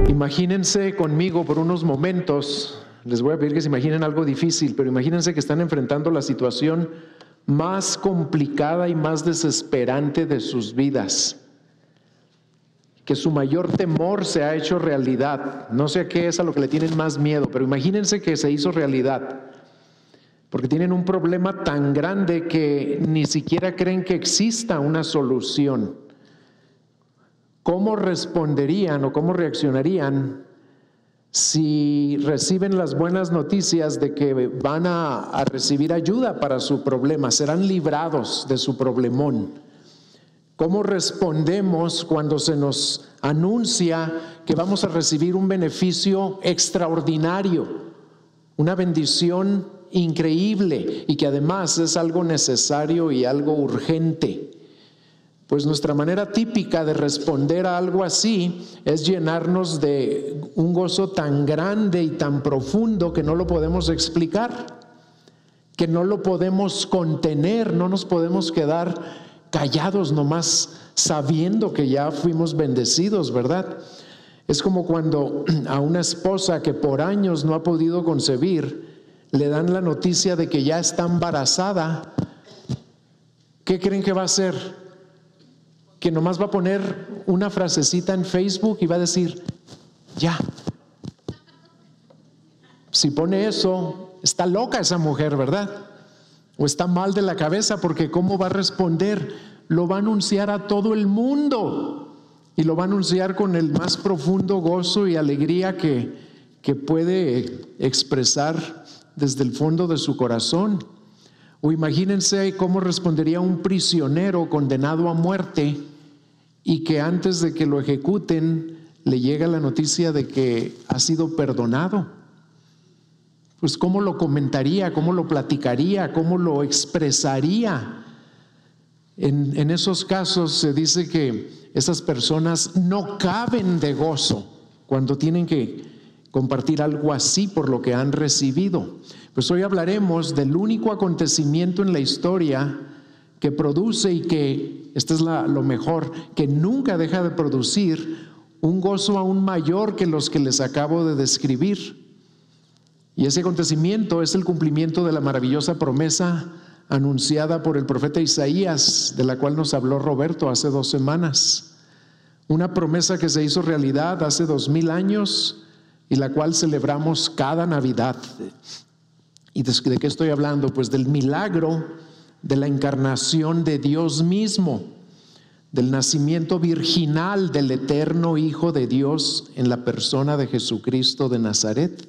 Imagínense conmigo por unos momentos, les voy a pedir que se imaginen algo difícil, pero imagínense que están enfrentando la situación más complicada y más desesperante de sus vidas. Que su mayor temor se ha hecho realidad. No sé a qué es a lo que le tienen más miedo, pero imagínense que se hizo realidad. Porque tienen un problema tan grande que ni siquiera creen que exista una solución. ¿Cómo responderían o cómo reaccionarían si reciben las buenas noticias de que van a recibir ayuda para su problema? Serán librados de su problemón. ¿Cómo respondemos cuando se nos anuncia que vamos a recibir un beneficio extraordinario, una bendición increíble y que además es algo necesario y algo urgente? Pues nuestra manera típica de responder a algo así es llenarnos de un gozo tan grande y tan profundo que no lo podemos explicar, que no lo podemos contener, no nos podemos quedar callados nomás sabiendo que ya fuimos bendecidos, ¿verdad? Es como cuando a una esposa que por años no ha podido concebir, le dan la noticia de que ya está embarazada. ¿Qué creen que va a hacer? Que nomás va a poner una frasecita en Facebook y va a decir, ya. Si pone eso, está loca esa mujer, ¿verdad? O está mal de la cabeza, porque ¿cómo va a responder? Lo va a anunciar a todo el mundo y lo va a anunciar con el más profundo gozo y alegría que puede expresar desde el fondo de su corazón. O imagínense cómo respondería un prisionero condenado a muerte y que antes de que lo ejecuten le llega la noticia de que ha sido perdonado. Pues cómo lo comentaría, cómo lo platicaría, cómo lo expresaría. En esos casos se dice que esas personas no caben de gozo cuando tienen que compartir algo así por lo que han recibido. Pues hoy hablaremos del único acontecimiento en la historia que produce y que, esta es lo mejor, que nunca deja de producir un gozo aún mayor que los que les acabo de describir. Y ese acontecimiento es el cumplimiento de la maravillosa promesa anunciada por el profeta Isaías, de la cual nos habló Roberto hace 2 semanas. Una promesa que se hizo realidad hace 2000 años y la cual celebramos cada Navidad. ¿Y de qué estoy hablando? Pues del milagro de la encarnación de Dios mismo, del nacimiento virginal del eterno Hijo de Dios en la persona de Jesucristo de Nazaret,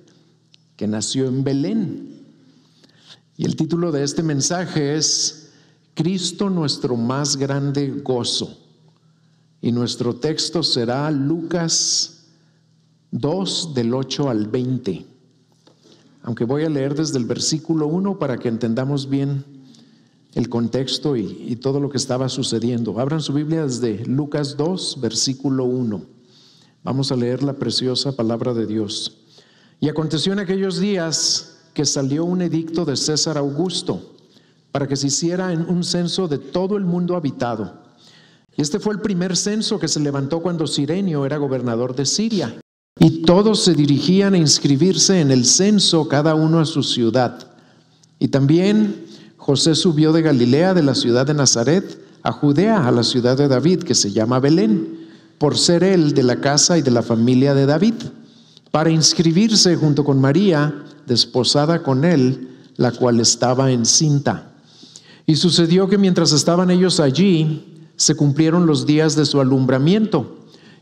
que nació en Belén. Y el título de este mensaje es Cristo, nuestro más grande gozo. Y nuestro texto será Lucas 2, del 8 al 20. Aunque voy a leer desde el versículo 1 para que entendamos bien el contexto y todo lo que estaba sucediendo. Abran su Biblia desde Lucas 2, versículo 1. Vamos a leer la preciosa palabra de Dios. Y aconteció en aquellos días que salió un edicto de César Augusto para que se hiciera un censo de todo el mundo habitado. Y este fue el primer censo que se levantó cuando Cirenio era gobernador de Siria. Y todos se dirigían a inscribirse en el censo, cada uno a su ciudad. Y también José subió de Galilea, de la ciudad de Nazaret, a Judea, a la ciudad de David, que se llama Belén, por ser él de la casa y de la familia de David, para inscribirse junto con María, desposada con él, la cual estaba encinta. Y sucedió que mientras estaban ellos allí, se cumplieron los días de su alumbramiento,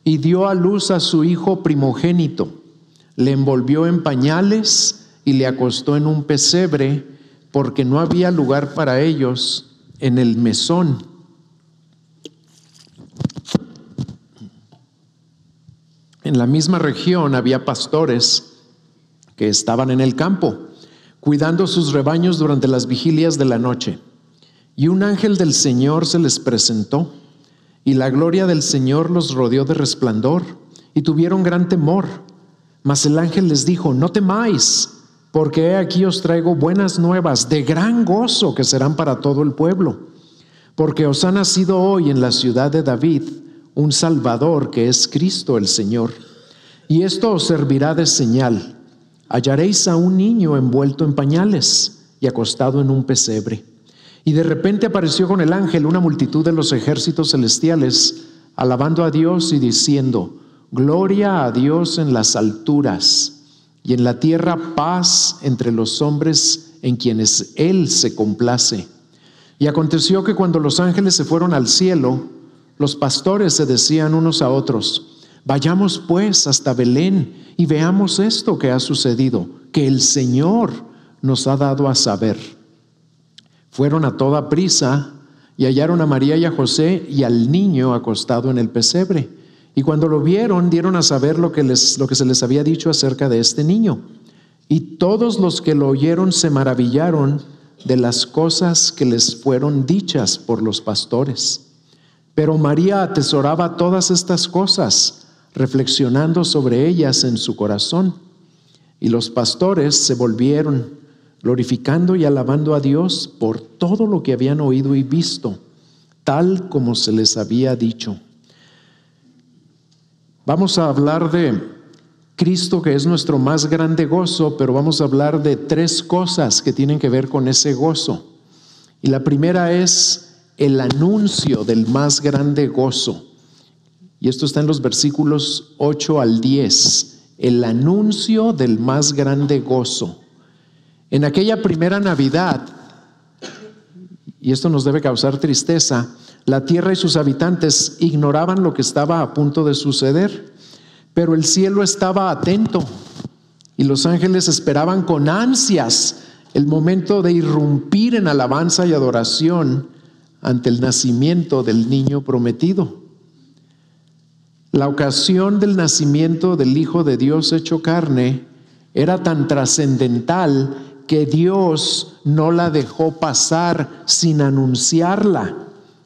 y dio a luz a su hijo primogénito. Le envolvió en pañales y le acostó en un pesebre, porque no había lugar para ellos en el mesón. En la misma región había pastores que estaban en el campo, cuidando sus rebaños durante las vigilias de la noche. Y un ángel del Señor se les presentó, y la gloria del Señor los rodeó de resplandor, y tuvieron gran temor. Mas el ángel les dijo: no temáis, porque he aquí os traigo buenas nuevas de gran gozo que serán para todo el pueblo. Porque os ha nacido hoy en la ciudad de David un Salvador, que es Cristo el Señor. Y esto os servirá de señal: hallaréis a un niño envuelto en pañales y acostado en un pesebre. Y de repente apareció con el ángel una multitud de los ejércitos celestiales, alabando a Dios y diciendo: Gloria a Dios en las alturas, y en la tierra paz entre los hombres en quienes Él se complace. Y aconteció que cuando los ángeles se fueron al cielo, los pastores se decían unos a otros: Vayamos pues hasta Belén y veamos esto que ha sucedido, que el Señor nos ha dado a saber. Fueron a toda prisa y hallaron a María y a José y al niño acostado en el pesebre. Y cuando lo vieron, dieron a saber lo que se les había dicho acerca de este niño. Y todos los que lo oyeron se maravillaron de las cosas que les fueron dichas por los pastores. Pero María atesoraba todas estas cosas, reflexionando sobre ellas en su corazón. Y los pastores se volvieron, glorificando y alabando a Dios por todo lo que habían oído y visto, tal como se les había dicho. Vamos a hablar de Cristo, que es nuestro más grande gozo, pero vamos a hablar de 3 cosas que tienen que ver con ese gozo. Y la primera es el anuncio del más grande gozo. Y esto está en los versículos 8 al 10. El anuncio del más grande gozo. En aquella primera Navidad, y esto nos debe causar tristeza, la tierra y sus habitantes ignoraban lo que estaba a punto de suceder, pero el cielo estaba atento y los ángeles esperaban con ansias el momento de irrumpir en alabanza y adoración ante el nacimiento del niño prometido. La ocasión del nacimiento del Hijo de Dios hecho carne era tan trascendental que Dios no la dejó pasar sin anunciarla.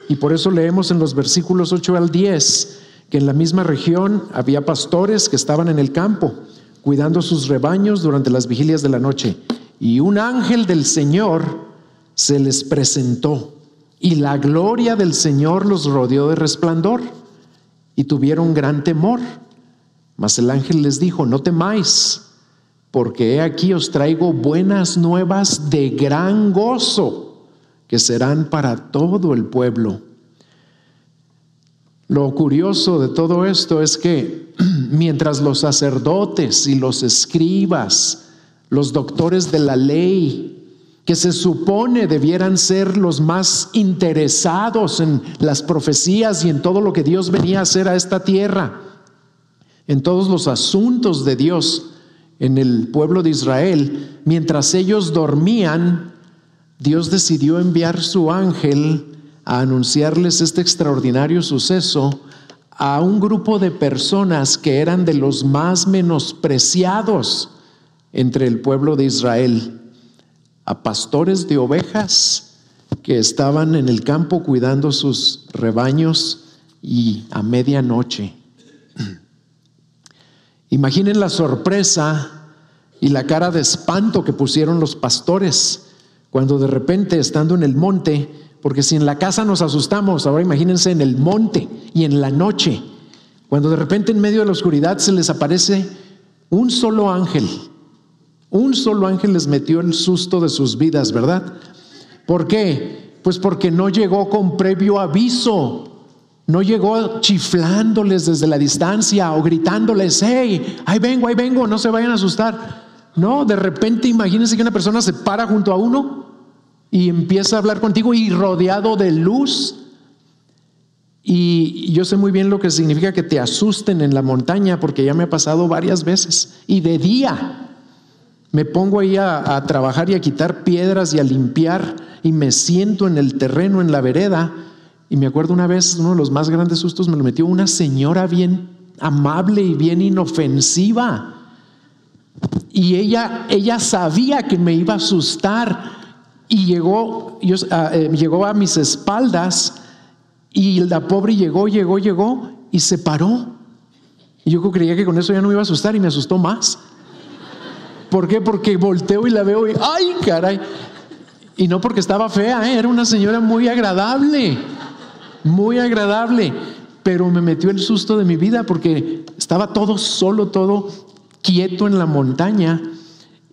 Y por eso leemos en los versículos 8 al 10 que en la misma región había pastores que estaban en el campo, cuidando sus rebaños durante las vigilias de la noche. Y un ángel del Señor se les presentó, y la gloria del Señor los rodeó de resplandor, y tuvieron gran temor. Mas el ángel les dijo: no temáis, porque he aquí os traigo buenas nuevas de gran gozo, que serán para todo el pueblo. Lo curioso de todo esto es que mientras los sacerdotes y los escribas, los doctores de la ley, que se supone debieran ser los más interesados en las profecías y en todo lo que Dios venía a hacer a esta tierra, en todos los asuntos de Dios en el pueblo de Israel, mientras ellos dormían, Dios decidió enviar su ángel a anunciarles este extraordinario suceso a un grupo de personas que eran de los más menospreciados entre el pueblo de Israel, a pastores de ovejas que estaban en el campo cuidando sus rebaños y a medianoche. Imaginen la sorpresa y la cara de espanto que pusieron los pastores cuando de repente, estando en el monte, porque si en la casa nos asustamos, ahora imagínense en el monte y en la noche, cuando de repente en medio de la oscuridad se les aparece un solo ángel. Un solo ángel les metió el susto de sus vidas, ¿verdad? ¿Por qué? Pues porque no llegó con previo aviso, no llegó chiflándoles desde la distancia o gritándoles: hey, ahí vengo, no se vayan a asustar. No, de repente imagínense que una persona se para junto a uno y empieza a hablar contigo y rodeado de luz. Y yo sé muy bien lo que significa que te asusten en la montaña, porque ya me ha pasado varias veces. Y de día me pongo ahí a trabajar y a quitar piedras y a limpiar, y me siento en el terreno, en la vereda. Y me acuerdo una vez, uno de los más grandes sustos me lo metió una señora bien amable y bien inofensiva. Y ella sabía que me iba a asustar, y llegó a mis espaldas, y la pobre llegó y se paró. Y yo creía que con eso ya no me iba a asustar, y me asustó más. ¿Por qué? Porque volteo y la veo y ¡ay, caray! Y no porque estaba fea, era una señora muy agradable. Muy agradable. pero me metió el susto de mi vida porque estaba todo solo, todo quieto en la montaña.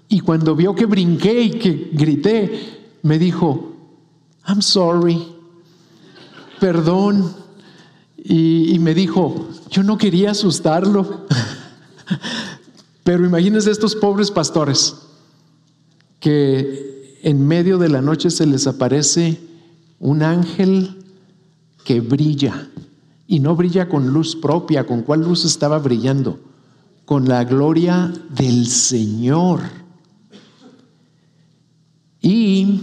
Y cuando vio que brinqué y que grité, me dijo, I'm sorry, perdón. Y me dijo, yo no quería asustarlo. Pero imagínense estos pobres pastores que en medio de la noche se les aparece un ángel que brilla, y no brilla con luz propia. ¿Con cuál luz estaba brillando? Con la gloria del Señor. Y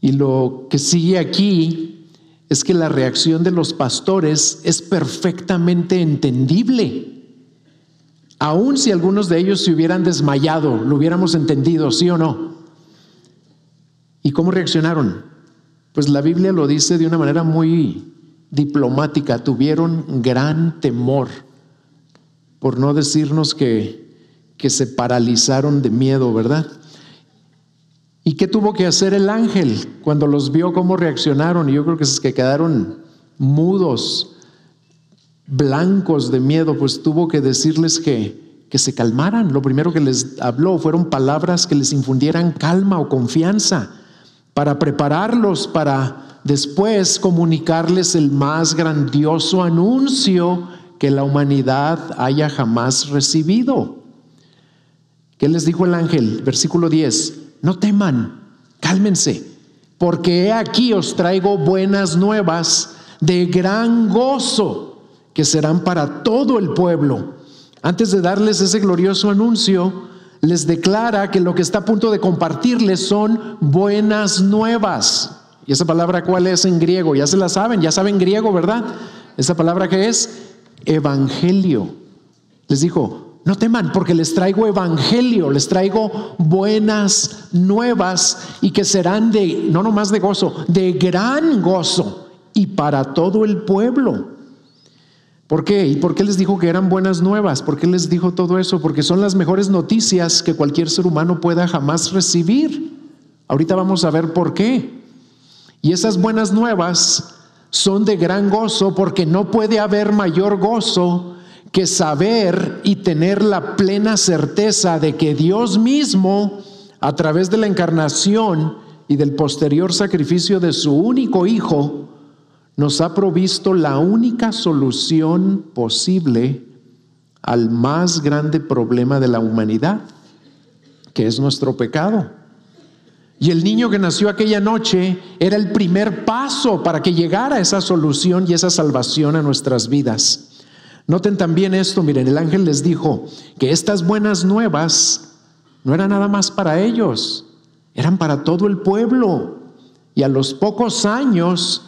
lo que sigue aquí es que la reacción de los pastores es perfectamente entendible. Aun si algunos de ellos se hubieran desmayado, lo hubiéramos entendido, ¿sí o no? ¿Y cómo reaccionaron? Pues la Biblia lo dice de una manera muy diplomática. Tuvieron gran temor, por no decirnos que se paralizaron de miedo, ¿verdad? ¿Y qué tuvo que hacer el ángel cuando los vio cómo reaccionaron? Y yo creo que es que quedaron mudos, blancos de miedo. Pues tuvo que decirles que se calmaran. Lo primero que les habló fueron palabras que les infundieran calma o confianza, para prepararlos para después comunicarles el más grandioso anuncio que la humanidad haya jamás recibido. ¿Qué les dijo el ángel? Versículo 10. No teman, cálmense, porque he aquí os traigo buenas nuevas de gran gozo, que serán para todo el pueblo. Antes de darles ese glorioso anuncio, les declara que lo que está a punto de compartirles son buenas nuevas. ¿Y esa palabra cuál es en griego? Ya se la saben, ya saben griego, ¿verdad? Esa palabra que es evangelio. Les dijo, no teman, porque les traigo evangelio, les traigo buenas nuevas, y que serán no nomás de gozo, de gran gozo, y para todo el pueblo. ¿Por qué? ¿Y por qué les dijo que eran buenas nuevas? ¿Por qué les dijo todo eso? Porque son las mejores noticias que cualquier ser humano pueda jamás recibir. Ahorita vamos a ver por qué. Y esas buenas nuevas son de gran gozo, porque no puede haber mayor gozo que saber y tener la plena certeza de que Dios mismo, a través de la encarnación y del posterior sacrificio de su único Hijo, nos ha provisto la única solución posible al más grande problema de la humanidad, que es nuestro pecado. Y el niño que nació aquella noche era el primer paso para que llegara esa solución y esa salvación a nuestras vidas. Noten también esto, miren, el ángel les dijo que estas buenas nuevas no eran nada más para ellos, eran para todo el pueblo. Y a los pocos años,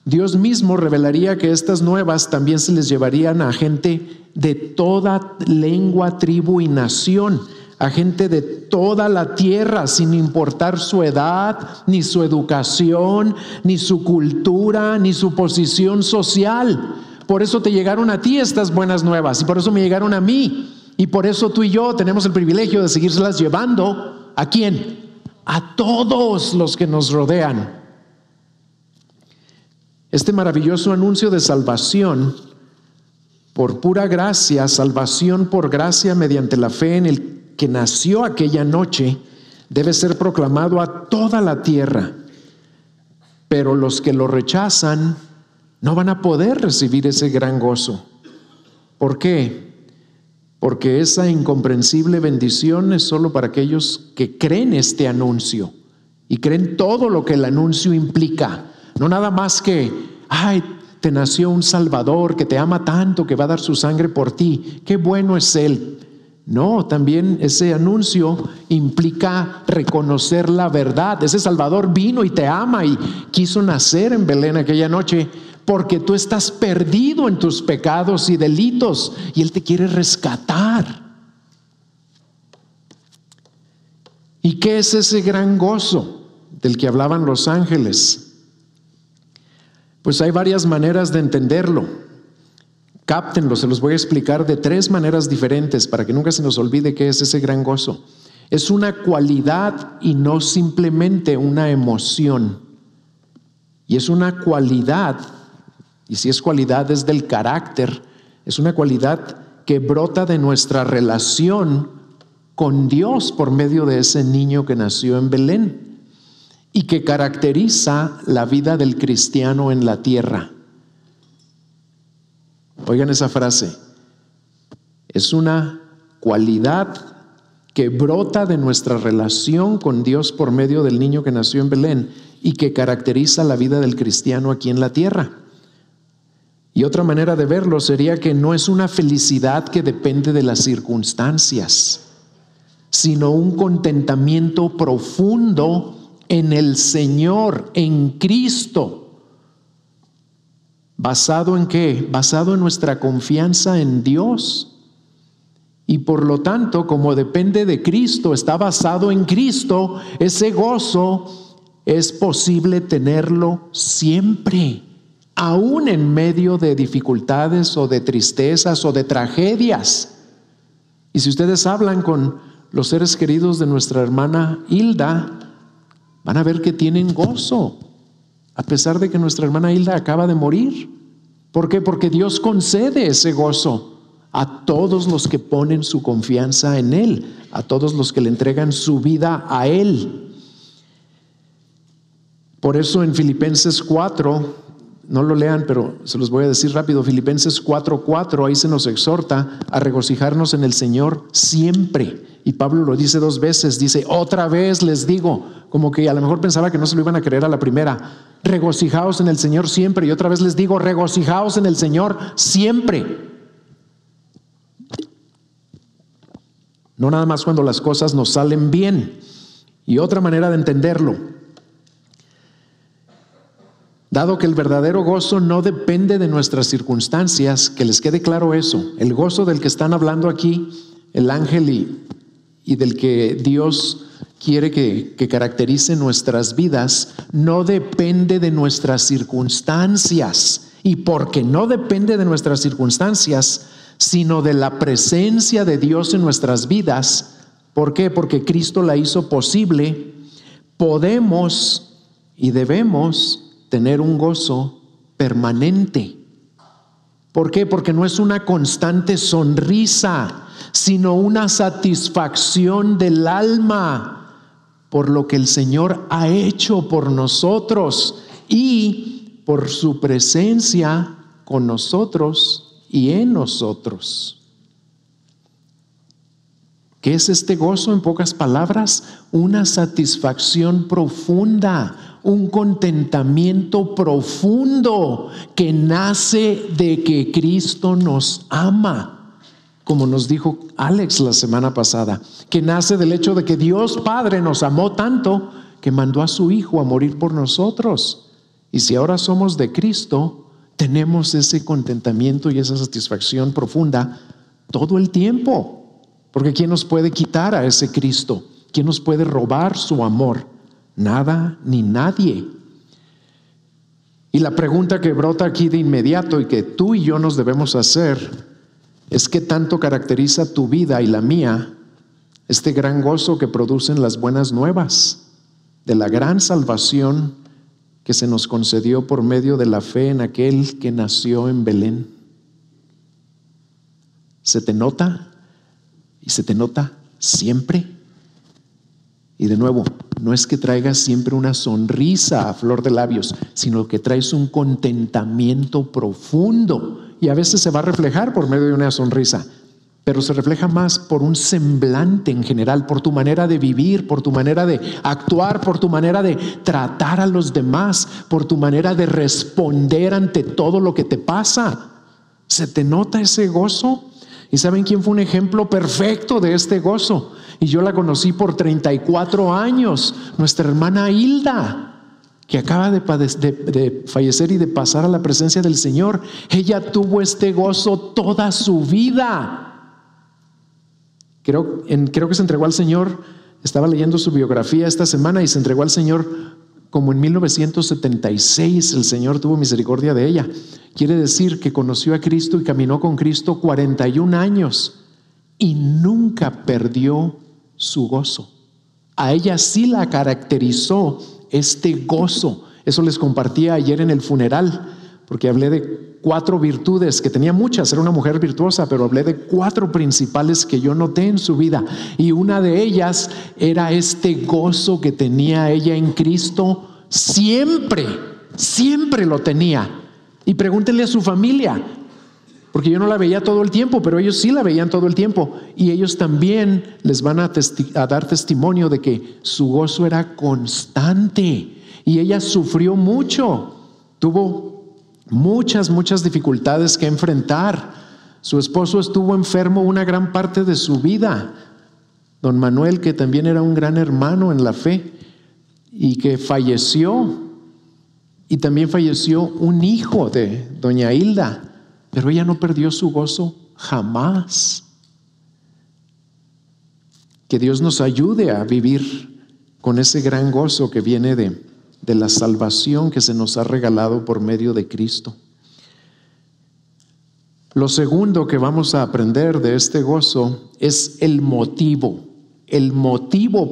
Dios mismo revelaría que estas nuevas también se les llevarían a gente de toda lengua, tribu y nación, a gente de toda la tierra, sin importar su edad, ni su educación, ni su cultura, ni su posición social. Por eso te llegaron a ti estas buenas nuevas, y por eso me llegaron a mí, y por eso tú y yo tenemos el privilegio de seguírselas llevando. ¿A quién? A todos los que nos rodean. Este maravilloso anuncio de salvación por pura gracia, salvación por gracia mediante la fe en el que nació aquella noche, debe ser proclamado a toda la tierra. Pero los que lo rechazan no van a poder recibir ese gran gozo. ¿Por qué? Porque esa incomprensible bendición es solo para aquellos que creen este anuncio y creen todo lo que el anuncio implica. No nada más que, te nació un Salvador que te ama tanto, que va a dar su sangre por ti. Qué bueno es Él. No, también ese anuncio implica reconocer la verdad. Ese Salvador vino y te ama y quiso nacer en Belén aquella noche porque tú estás perdido en tus pecados y delitos y Él te quiere rescatar. ¿Y qué es ese gran gozo del que hablaban los ángeles? Pues hay varias maneras de entenderlo. Cáptenlo, se los voy a explicar de 3 maneras diferentes para que nunca se nos olvide qué es ese gran gozo. Es una cualidad y no simplemente una emoción. Y es una cualidad Y si es cualidad, es del carácter. Es una cualidad que brota de nuestra relación con Dios por medio de ese niño que nació en Belén y que caracteriza la vida del cristiano en la tierra. Oigan esa frase. Es una cualidad que brota de nuestra relación con Dios por medio del niño que nació en Belén y que caracteriza la vida del cristiano aquí en la tierra. Y otra manera de verlo sería que no es una felicidad que depende de las circunstancias, sino un contentamiento profundo en el Señor, en Cristo. ¿Basado en qué? Basado en nuestra confianza en Dios. Y por lo tanto, como depende de Cristo, está basado en Cristo, ese gozo es posible tenerlo siempre, aún en medio de dificultades o de tristezas o de tragedias. Y si ustedes hablan con los seres queridos de nuestra hermana Hilda, van a ver que tienen gozo, a pesar de que nuestra hermana Hilda acaba de morir. ¿Por qué? Porque Dios concede ese gozo a todos los que ponen su confianza en Él, a todos los que le entregan su vida a Él. Por eso en Filipenses 4, no lo lean, pero se los voy a decir rápido, Filipenses 4:4, ahí se nos exhorta a regocijarnos en el Señor siempre. Y Pablo lo dice 2 veces, dice, otra vez les digo, como que a lo mejor pensaba que no se lo iban a creer a la primera, regocijaos en el Señor siempre. Y otra vez les digo, regocijaos en el Señor siempre. No nada más cuando las cosas nos salen bien. Y otra manera de entenderlo, dado que el verdadero gozo no depende de nuestras circunstancias, que les quede claro eso, el gozo del que están hablando aquí el ángel y del que Dios quiere que caracterice nuestras vidas, no depende de nuestras circunstancias. Y porque no depende de nuestras circunstancias, sino de la presencia de Dios en nuestras vidas. ¿Por qué? Porque Cristo la hizo posible. Podemos y debemos tener un gozo permanente. ¿Por qué? Porque no es una constante sonrisa, sino una satisfacción del alma por lo que el Señor ha hecho por nosotros y por su presencia con nosotros y en nosotros. ¿Qué es este gozo? En pocas palabras, una satisfacción profunda, un contentamiento profundo que nace de que Cristo nos ama, como nos dijo Alex la semana pasada, que nace del hecho de que Dios Padre nos amó tanto que mandó a su Hijo a morir por nosotros. Y si ahora somos de Cristo, tenemos ese contentamiento y esa satisfacción profunda todo el tiempo. Porque ¿quién nos puede quitar a ese Cristo? ¿Quién nos puede robar su amor? Nada ni nadie. Y la pregunta que brota aquí de inmediato y que tú y yo nos debemos hacer es: ¿qué tanto caracteriza tu vida y la mía este gran gozo que producen las buenas nuevas de la gran salvación que se nos concedió por medio de la fe en aquel que nació en Belén? ¿Se te nota? ¿Y se te nota siempre? Y de nuevo, no es que traigas siempre una sonrisa a flor de labios, sino que traes un contentamiento profundo. Y a veces se va a reflejar por medio de una sonrisa, pero se refleja más por un semblante en general, por tu manera de vivir, por tu manera de actuar, por tu manera de tratar a los demás, por tu manera de responder ante todo lo que te pasa. ¿Se te nota ese gozo? ¿Y saben quién fue un ejemplo perfecto de este gozo? Y yo la conocí por 34 años, nuestra hermana Hilda, que acaba de fallecer y de pasar a la presencia del Señor. Ella tuvo este gozo toda su vida. Creo que se entregó al Señor. Estaba leyendo su biografía esta semana y se entregó al Señor como en 1976. El Señor tuvo misericordia de ella. Quiere decir que conoció a Cristo y caminó con Cristo 41 años y nunca perdió su gozo. A ella sí la caracterizó este gozo. Eso les compartía ayer en el funeral. porque hablé de 4 virtudes, que tenía muchas, era una mujer virtuosa, pero hablé de 4 principales que yo noté en su vida. Y una de ellas era este gozo que tenía ella en Cristo siempre, siempre lo tenía. Y pregúntenle a su familia, porque yo no la veía todo el tiempo, pero ellos sí la veían todo el tiempo. Y ellos también les van a dar testimonio de que su gozo era constante. Y ella sufrió mucho, tuvo muchas dificultades que enfrentar. Su esposo estuvo enfermo una gran parte de su vida, don Manuel, que también era un gran hermano en la fe y que falleció. Y también falleció un hijo de doña Hilda, pero ella no perdió su gozo jamás. Que Dios nos ayude a vivir con ese gran gozo que viene de la salvación que se nos ha regalado por medio de Cristo. Lo segundo que vamos a aprender de este gozo es el motivo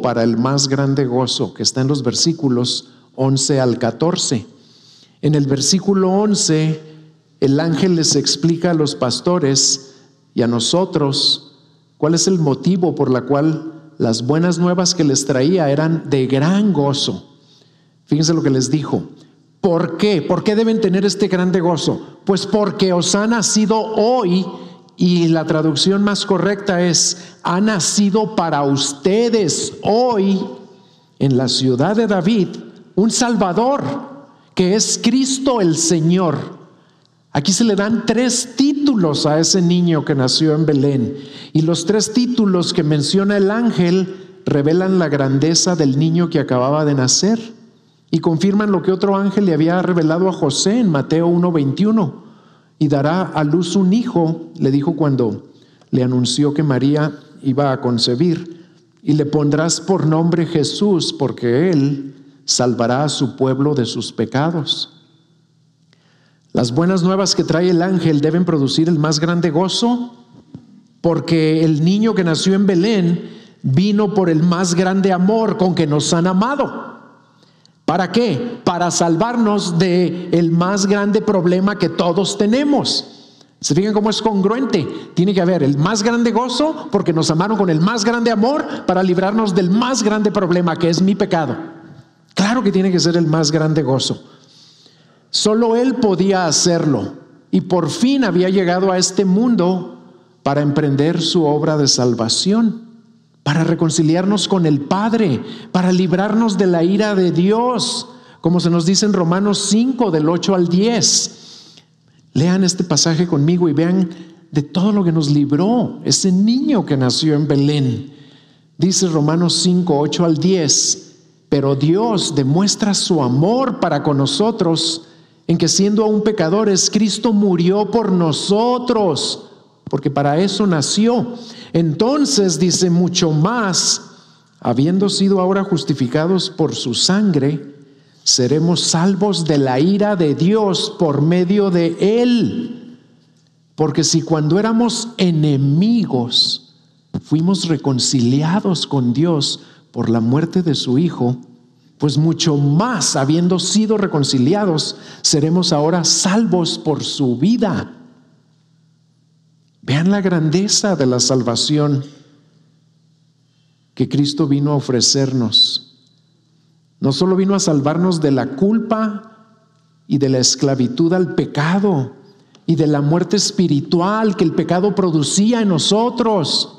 para el más grande gozo, que está en los versículos 11 al 14. En el versículo 11, el ángel les explica a los pastores y a nosotros cuál es el motivo por la cual las buenas nuevas que les traía eran de gran gozo. Fíjense lo que les dijo. ¿Por qué? ¿Por qué deben tener este grande gozo? Pues porque os ha nacido hoy, y la traducción más correcta es, ha nacido para ustedes hoy en la ciudad de David un Salvador, que es Cristo el Señor. Aquí se le dan 3 títulos a ese niño que nació en Belén, y los 3 títulos que menciona el ángel revelan la grandeza del niño que acababa de nacer y confirman lo que otro ángel le había revelado a José en Mateo 1:21. Y dará a luz un hijo, le dijo cuando le anunció que María iba a concebir, y le pondrás por nombre Jesús, porque él salvará a su pueblo de sus pecados. Las buenas nuevas que trae el ángel deben producir el más grande gozo, porque el niño que nació en Belén vino por el más grande amor con que nos han amado. ¿Para qué? Para salvarnos del más grande problema que todos tenemos. ¿Se fijan cómo es congruente? Tiene que haber el más grande gozo porque nos amaron con el más grande amor para librarnos del más grande problema, que es mi pecado. Claro que tiene que ser el más grande gozo. Solo Él podía hacerlo, y por fin había llegado a este mundo para emprender su obra de salvación, para reconciliarnos con el Padre, para librarnos de la ira de Dios, como se nos dice en Romanos 5, del 8 al 10. Lean este pasaje conmigo y vean de todo lo que nos libró ese niño que nació en Belén. Dice Romanos 5, 8 al 10, pero Dios demuestra su amor para con nosotros en que, siendo aún pecadores, Cristo murió por nosotros, porque para eso nació. Entonces, dice, mucho más, habiendo sido ahora justificados por su sangre, seremos salvos de la ira de Dios por medio de Él. Porque si cuando éramos enemigos fuimos reconciliados con Dios por la muerte de su Hijo, pues mucho más, habiendo sido reconciliados, seremos ahora salvos por su vida. Vean la grandeza de la salvación que Cristo vino a ofrecernos. No solo vino a salvarnos de la culpa y de la esclavitud al pecado y de la muerte espiritual que el pecado producía en nosotros.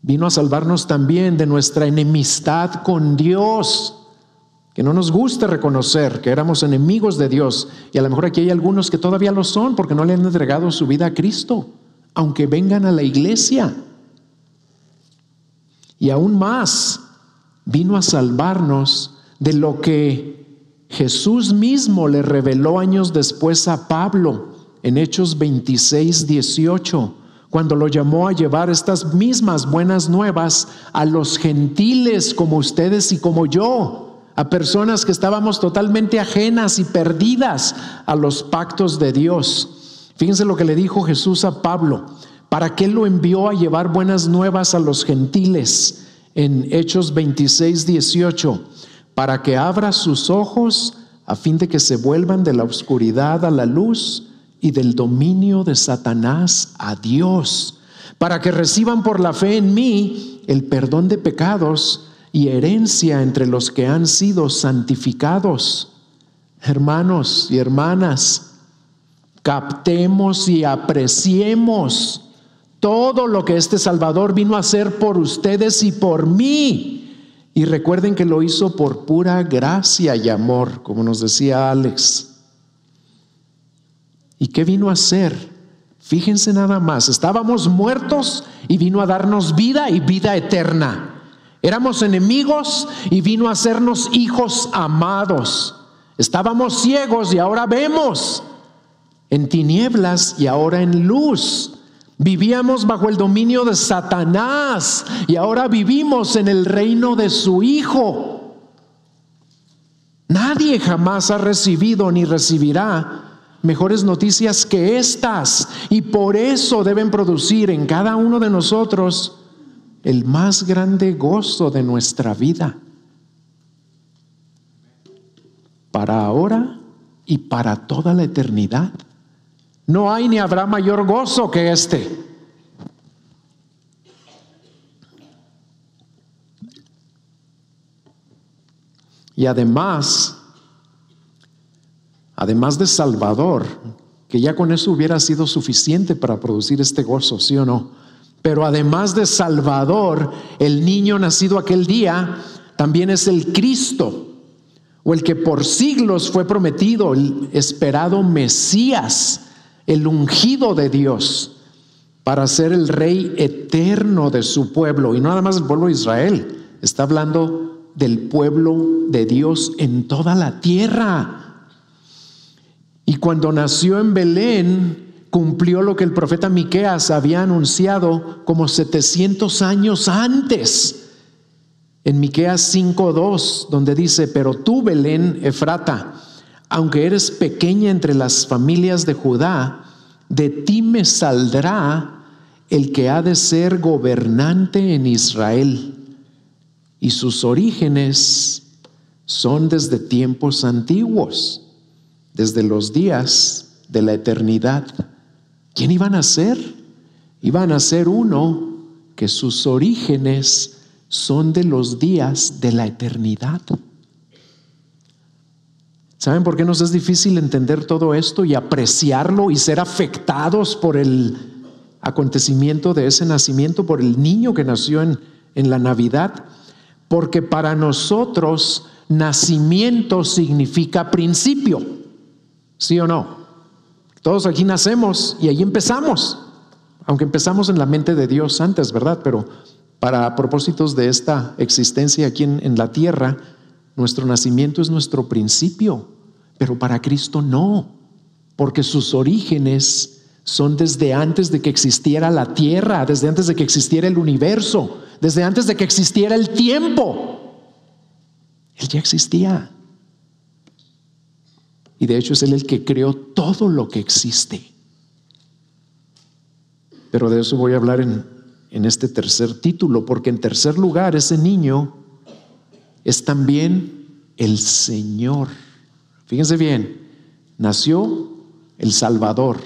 Vino a salvarnos también de nuestra enemistad con Dios, que no nos gusta reconocer que éramos enemigos de Dios. Y a lo mejor aquí hay algunos que todavía lo son porque no le han entregado su vida a Cristo, aunque vengan a la iglesia. Y aún más, vino a salvarnos de lo que Jesús mismo le reveló años después a Pablo en Hechos 26, 18, cuando lo llamó a llevar estas mismas buenas nuevas a los gentiles como ustedes y como yo, a personas que estábamos totalmente ajenas y perdidas a los pactos de Dios. Fíjense lo que le dijo Jesús a Pablo, ¿para qué lo envió a llevar buenas nuevas a los gentiles? En Hechos 26, 18, para que abra sus ojos a fin de que se vuelvan de la oscuridad a la luz y del dominio de Satanás a Dios, para que reciban por la fe en mí el perdón de pecados y herencia entre los que han sido santificados. Hermanos y hermanas, captemos y apreciemos todo lo que este Salvador vino a hacer por ustedes y por mí. Y recuerden que lo hizo por pura gracia y amor, como nos decía Alex. ¿Y qué vino a hacer? Fíjense nada más, estábamos muertos y vino a darnos vida y vida eterna. Éramos enemigos y vino a hacernos hijos amados. Estábamos ciegos y ahora vemos. En tinieblas y ahora en luz. Vivíamos bajo el dominio de Satanás y ahora vivimos en el reino de su Hijo. Nadie jamás ha recibido ni recibirá mejores noticias que estas, y por eso deben producir en cada uno de nosotros el más grande gozo de nuestra vida, para ahora y para toda la eternidad. No hay ni habrá mayor gozo que este. Y además de Salvador, que ya con eso hubiera sido suficiente para producir este gozo, ¿sí o no? Pero además de Salvador, el niño nacido aquel día también es el Cristo, o el que por siglos fue prometido, el esperado Mesías, el ungido de Dios, para ser el Rey eterno de su pueblo. Y no nada más del pueblo de Israel, está hablando del pueblo de Dios en toda la tierra. Y cuando nació en Belén, cumplió lo que el profeta Miqueas había anunciado como 700 años antes. En Miqueas 5:2, donde dice: pero tú, Belén Efrata, aunque eres pequeña entre las familias de Judá, de ti me saldrá el que ha de ser gobernante en Israel, y sus orígenes son desde tiempos antiguos, desde los días de la eternidad. ¿Quién iban a ser? Iban a ser uno que sus orígenes son de los días de la eternidad. ¿Saben por qué nos es difícil entender todo esto y apreciarlo y ser afectados por el acontecimiento de ese nacimiento, por el niño que nació en la Navidad? Porque para nosotros nacimiento significa principio. ¿Sí o no? Todos aquí nacemos y ahí empezamos, aunque empezamos en la mente de Dios antes, ¿verdad? Pero para propósitos de esta existencia aquí en la tierra, nuestro nacimiento es nuestro principio, pero para Cristo no, porque sus orígenes son desde antes de que existiera la tierra, desde antes de que existiera el universo, desde antes de que existiera el tiempo. Él ya existía. Y de hecho es Él el que creó todo lo que existe. Pero de eso voy a hablar en este tercer título, porque en tercer lugar ese niño es también el Señor. Fíjense bien, nació el Salvador.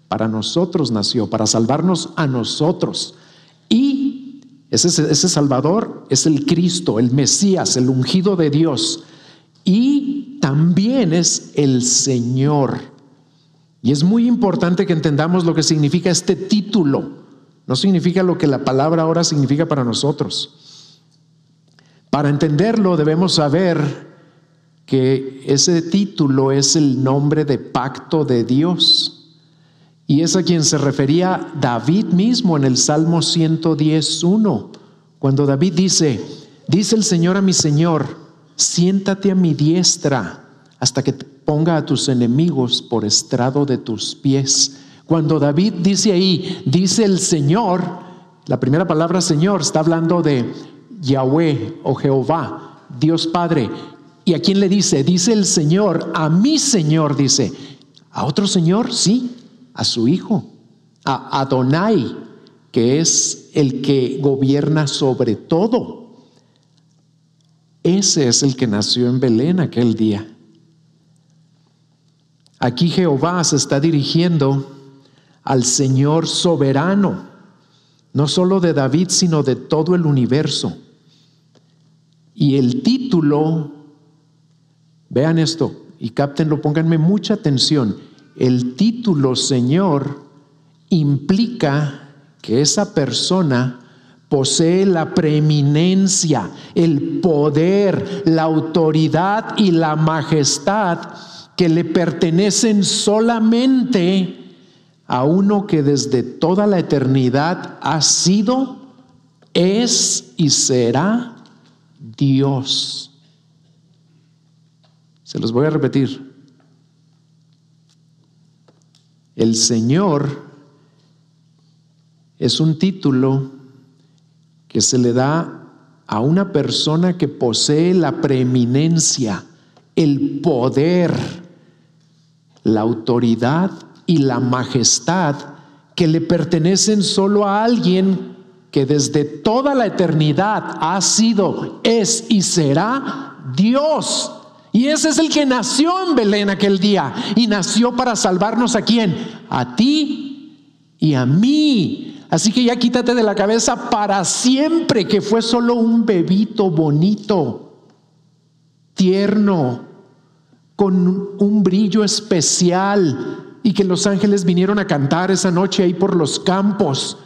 Para nosotros nació, para salvarnos a nosotros. Y ese Salvador es el Cristo, el Mesías, el ungido de Dios. Y también es el Señor. Y es muy importante que entendamos lo que significa este título. No significa lo que la palabra ahora significa para nosotros. Para entenderlo debemos saber que ese título es el nombre de pacto de Dios. Y es a quien se refería David mismo en el Salmo 110:1, cuando David dice el Señor a mi Señor: siéntate a mi diestra hasta que te ponga a tus enemigos por estrado de tus pies. Cuando David dice ahí, dice el Señor, la primera palabra Señor está hablando de Yahweh o Jehová, Dios Padre. ¿Y a quién le dice? Dice el Señor, a mi Señor, dice. ¿A otro Señor? Sí, a su Hijo, a Adonai, que es el que gobierna sobre todo. Ese es el que nació en Belén aquel día. Aquí Jehová se está dirigiendo al Señor soberano, no solo de David, sino de todo el universo. Y el título, vean esto y cáptenlo, pónganme mucha atención. El título Señor implica que esa persona posee la preeminencia, el poder, la autoridad y la majestad que le pertenecen solamente a uno que desde toda la eternidad ha sido, es y será Dios. Se los voy a repetir. El Señor es un título que se le da a una persona que posee la preeminencia, el poder, la autoridad y la majestad que le pertenecen solo a alguien que desde toda la eternidad ha sido, es y será Dios. Y ese es el que nació en Belén aquel día, y nació para salvarnos. ¿A quién? A ti y a mí. Así que ya quítate de la cabeza para siempre que fue solo un bebito bonito, tierno, con un brillo especial, y que los ángeles vinieron a cantar esa noche ahí por los campos.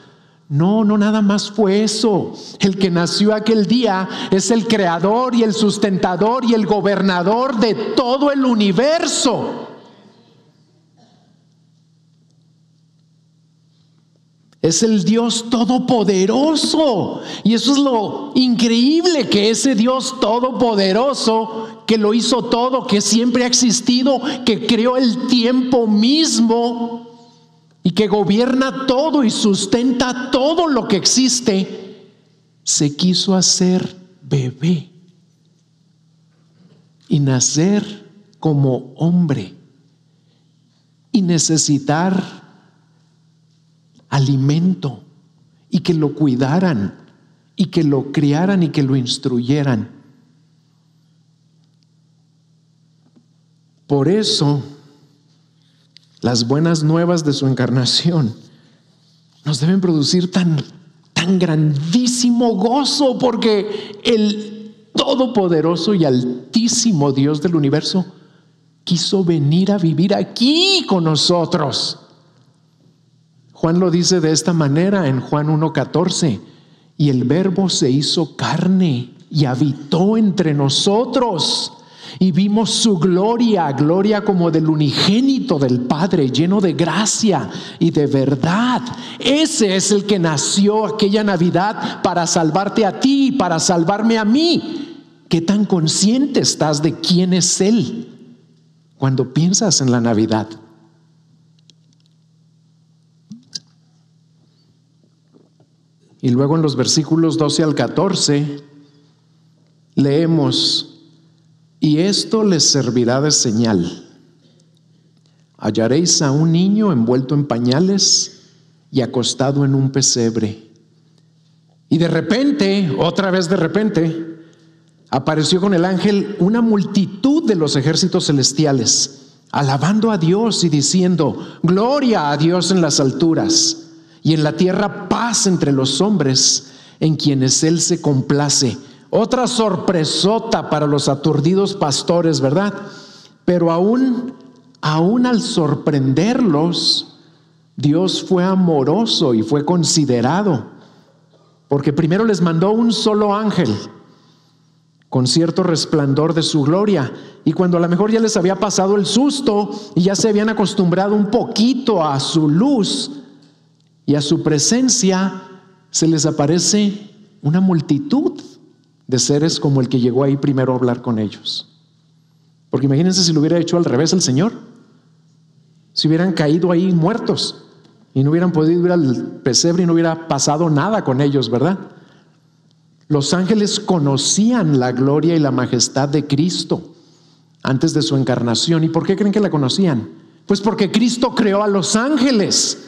No, nada más fue eso. El que nació aquel día es el creador y el sustentador y el gobernador de todo el universo. Es el Dios todopoderoso. Y eso es lo increíble, que ese Dios todopoderoso, que lo hizo todo, que siempre ha existido, que creó el tiempo mismo y que gobierna todo y sustenta todo lo que existe, se quiso hacer bebé y nacer como hombre y necesitar alimento, y que lo cuidaran y que lo criaran y que lo instruyeran. Por eso las buenas nuevas de su encarnación nos deben producir tan grandísimo gozo, porque el todopoderoso y altísimo Dios del universo quiso venir a vivir aquí con nosotros. Juan lo dice de esta manera en Juan 1:14: y el Verbo se hizo carne y habitó entre nosotros, y vimos su gloria como del unigénito del Padre, lleno de gracia y de verdad. Ese es el que nació aquella Navidad para salvarte a ti y para salvarme a mí. ¿Qué tan consciente estás de quién es Él cuando piensas en la Navidad? Y luego en los versículos 12 al 14 leemos: y esto les servirá de señal. Hallaréis a un niño envuelto en pañales y acostado en un pesebre. Y de repente, otra vez de repente, apareció con el ángel una multitud de los ejércitos celestiales, alabando a Dios y diciendo: gloria a Dios en las alturas, y en la tierra paz entre los hombres, en quienes Él se complace. Otra sorpresota para los aturdidos pastores, ¿verdad? Pero aún al sorprenderlos, Dios fue amoroso y fue considerado, porque primero les mandó un solo ángel con cierto resplandor de su gloria, y cuando a lo mejor ya les había pasado el susto y ya se habían acostumbrado un poquito a su luz y a su presencia, se les aparece una multitud de seres como el que llegó ahí primero a hablar con ellos. Porque imagínense si lo hubiera hecho al revés el Señor, si hubieran caído ahí muertos y no hubieran podido ir al pesebre y no hubiera pasado nada con ellos, ¿verdad? Los ángeles conocían la gloria y la majestad de Cristo antes de su encarnación. ¿Y por qué creen que la conocían? Pues porque Cristo creó a los ángeles,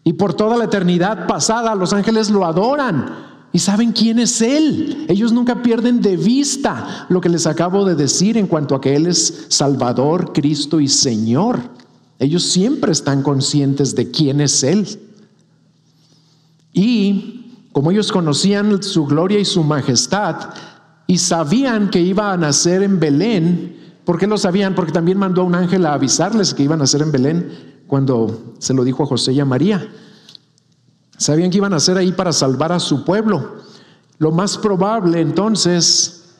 y por toda la eternidad pasada los ángeles lo adoran y saben quién es Él. Ellos nunca pierden de vista lo que les acabo de decir en cuanto a que Él es Salvador, Cristo y Señor. Ellos siempre están conscientes de quién es Él. Y como ellos conocían su gloria y su majestad y sabían que iba a nacer en Belén, ¿por qué lo sabían? Porque también mandó a un ángel a avisarles que iban a nacer en Belén cuando se lo dijo a José y a María. Sabían que iban a nacer ahí para salvar a su pueblo. Lo más probable entonces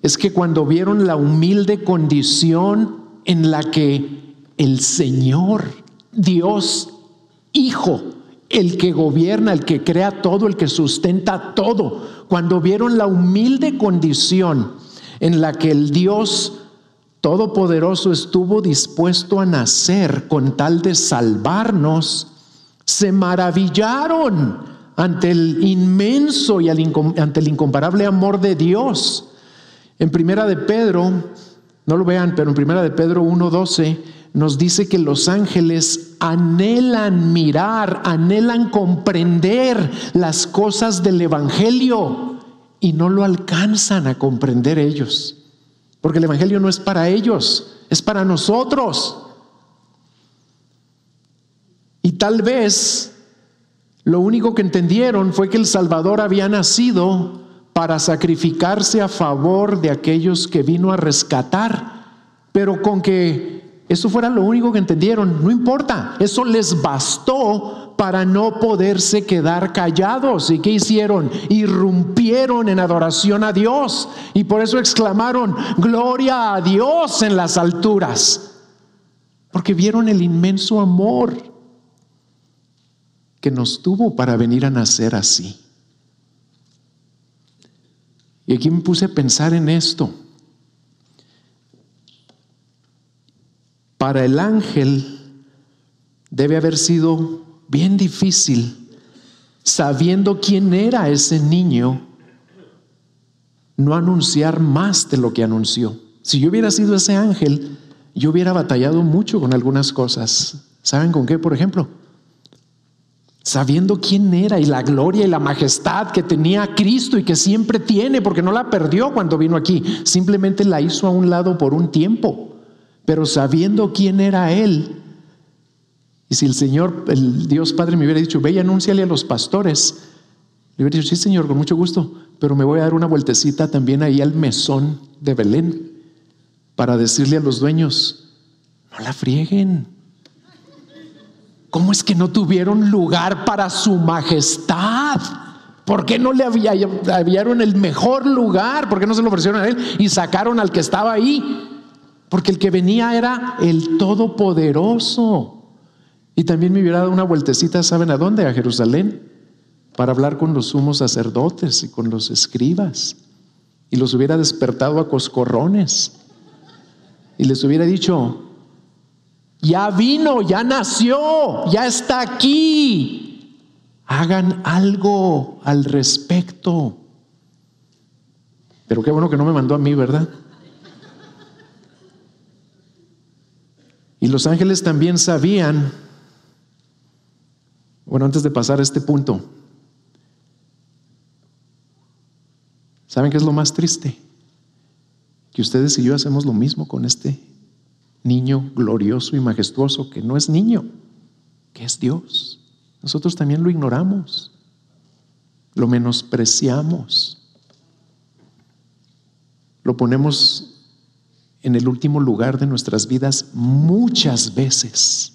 es que cuando vieron la humilde condición en la que el Señor, Dios, Hijo, el que gobierna, el que crea todo, el que sustenta todo, cuando vieron la humilde condición en la que el Dios Todopoderoso estuvo dispuesto a nacer con tal de salvarnos, se maravillaron ante el inmenso y ante el incomparable amor de Dios. En Primera de Pedro, no lo vean, pero en Primera de Pedro 1:12 nos dice que los ángeles anhelan mirar, anhelan comprender las cosas del Evangelio y no lo alcanzan a comprender ellos, porque el Evangelio no es para ellos, es para nosotros. Y tal vez lo único que entendieron fue que el Salvador había nacido para sacrificarse a favor de aquellos que vino a rescatar, pero con que eso fuera lo único que entendieron, no importa, eso les bastó para no poderse quedar callados. ¿Y qué hicieron? Irrumpieron en adoración a Dios, y por eso exclamaron: gloria a Dios en las alturas, porque vieron el inmenso amor que nos tuvo para venir a nacer así. Y aquí me puse a pensar en esto. Para el ángel debe haber sido bien difícil, sabiendo quién era ese niño, no anunciar más de lo que anunció. Si yo hubiera sido ese ángel, yo hubiera batallado mucho con algunas cosas. ¿Saben con qué, por ejemplo? Sabiendo quién era y la gloria y la majestad que tenía Cristo y que siempre tiene, porque no la perdió cuando vino aquí, simplemente la hizo a un lado por un tiempo. Pero sabiendo quién era Él, y si el Señor, el Dios Padre me hubiera dicho: ve y anúnciale a los pastores, le hubiera dicho: sí, Señor, con mucho gusto, pero me voy a dar una vueltecita también ahí al mesón de Belén para decirle a los dueños: no la frieguen. ¿Cómo es que no tuvieron lugar para su majestad? ¿Por qué no le aviaron el mejor lugar? ¿Por qué no se lo ofrecieron a Él y sacaron al que estaba ahí? Porque el que venía era el Todopoderoso. Y también me hubiera dado una vueltecita, ¿saben a dónde? A Jerusalén, para hablar con los sumos sacerdotes y con los escribas, y los hubiera despertado a coscorrones y les hubiera dicho: ya vino, ya nació, ya está aquí, hagan algo al respecto. Pero qué bueno que no me mandó a mí, ¿verdad? Y los ángeles también sabían. Bueno, antes de pasar a este punto, ¿saben qué es lo más triste? Que ustedes y yo hacemos lo mismo con este niño glorioso y majestuoso, que no es niño, que es Dios. Nosotros también lo ignoramos, lo menospreciamos, lo ponemos en el último lugar de nuestras vidas muchas veces,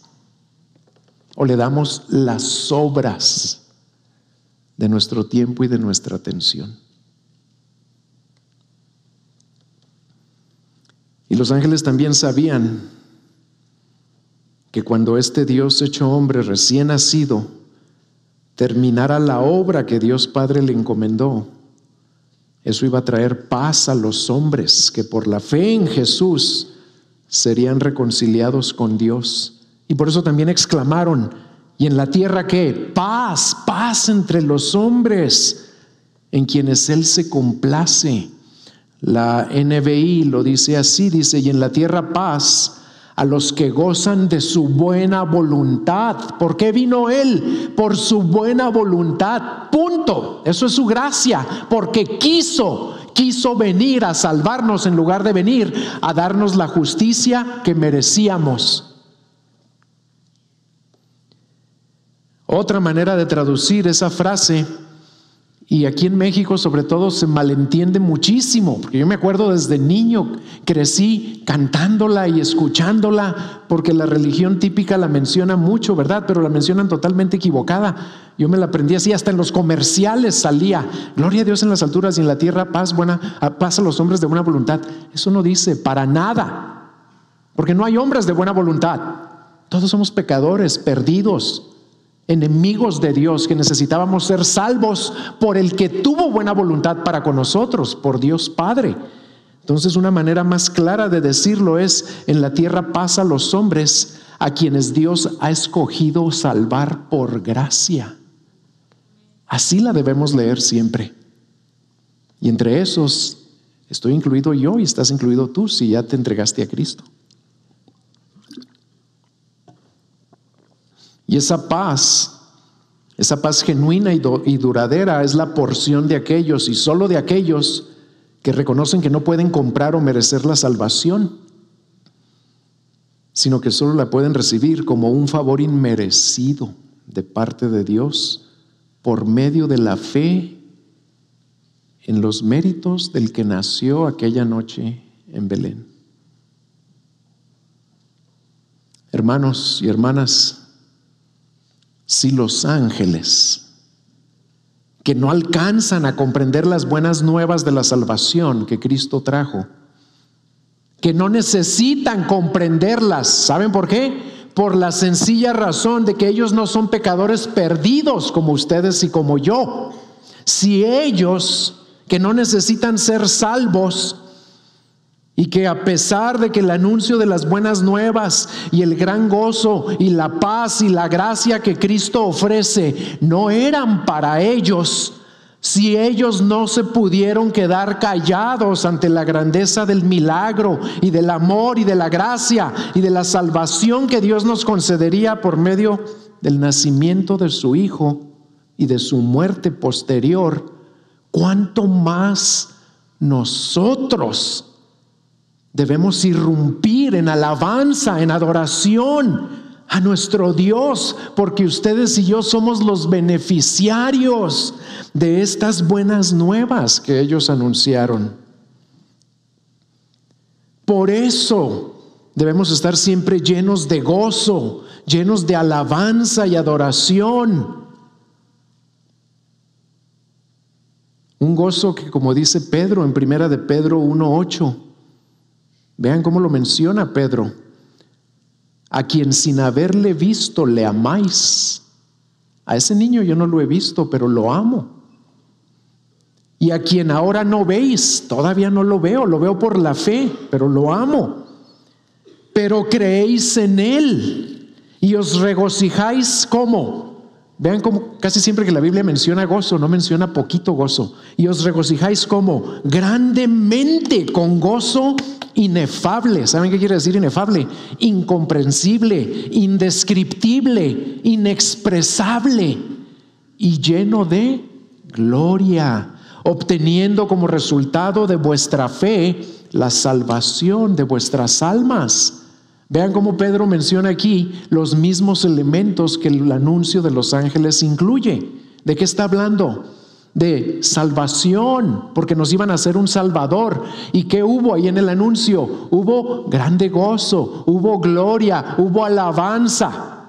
o le damos las sobras de nuestro tiempo y de nuestra atención. Y los ángeles también sabían que cuando este Dios hecho hombre recién nacido terminara la obra que Dios Padre le encomendó, eso iba a traer paz a los hombres que por la fe en Jesús serían reconciliados con Dios. Y por eso también exclamaron: ¿y en la tierra qué? Paz, paz entre los hombres, en quienes Él se complace. La NBI lo dice así, dice: y en la tierra paz a los que gozan de su buena voluntad. ¿Por qué vino Él? Por su buena voluntad, punto. Eso es su gracia, porque quiso venir a salvarnos en lugar de venir a darnos la justicia que merecíamos. Otra manera de traducir esa frase, y aquí en México sobre todo se malentiende muchísimo, porque yo me acuerdo desde niño, crecí cantándola y escuchándola, porque la religión típica la menciona mucho, ¿verdad? Pero la mencionan totalmente equivocada. Yo me la aprendí así, hasta en los comerciales salía: gloria a Dios en las alturas y en la tierra paz a los hombres de buena voluntad. Eso no dice para nada, porque no hay hombres de buena voluntad. Todos somos pecadores, perdidos, enemigos de Dios, que necesitábamos ser salvos por el que tuvo buena voluntad para con nosotros, por Dios Padre. Entonces, una manera más clara de decirlo es: en la tierra paz a los hombres a quienes Dios ha escogido salvar por gracia. Así la debemos leer siempre. Y entre esos estoy incluido yo y estás incluido tú si ya te entregaste a Cristo. Y esa paz genuina y duradera es la porción de aquellos, y solo de aquellos, que reconocen que no pueden comprar o merecer la salvación, sino que solo la pueden recibir como un favor inmerecido de parte de Dios por medio de la fe en los méritos del que nació aquella noche en Belén. Hermanos y hermanas, si los ángeles, que no alcanzan a comprender las buenas nuevas de la salvación que Cristo trajo, que no necesitan comprenderlas, ¿saben por qué? Por la sencilla razón de que ellos no son pecadores perdidos como ustedes y como yo. Si ellos, que no necesitan ser salvos, y que a pesar de que el anuncio de las buenas nuevas y el gran gozo y la paz y la gracia que Cristo ofrece no eran para ellos, si ellos no se pudieron quedar callados ante la grandeza del milagro y del amor y de la gracia y de la salvación que Dios nos concedería por medio del nacimiento de su Hijo y de su muerte posterior, ¿cuánto más nosotros debemos irrumpir en alabanza, en adoración a nuestro Dios? Porque ustedes y yo somos los beneficiarios de estas buenas nuevas que ellos anunciaron. Por eso debemos estar siempre llenos de gozo, llenos de alabanza y adoración. Un gozo que, como dice Pedro en 1 de Pedro 1:8, vean cómo lo menciona Pedro: a quien sin haberle visto le amáis. A ese niño yo no lo he visto, pero lo amo. Y a quien ahora no veis, todavía no lo veo por la fe, pero lo amo. Pero creéis en él y os regocijáis, ¿cómo? Vean cómo casi siempre que la Biblia menciona gozo, no menciona poquito gozo. Y os regocijáis, ¿cómo? Grandemente, con gozo inefable. ¿Saben qué quiere decir inefable? Incomprensible, indescriptible, inexpresable y lleno de gloria, obteniendo como resultado de vuestra fe la salvación de vuestras almas. Vean cómo Pedro menciona aquí los mismos elementos que el anuncio de los ángeles incluye. ¿De qué está hablando? De salvación, porque nos iban a hacer un salvador. ¿Y qué hubo ahí en el anuncio? Hubo grande gozo, hubo gloria, hubo alabanza.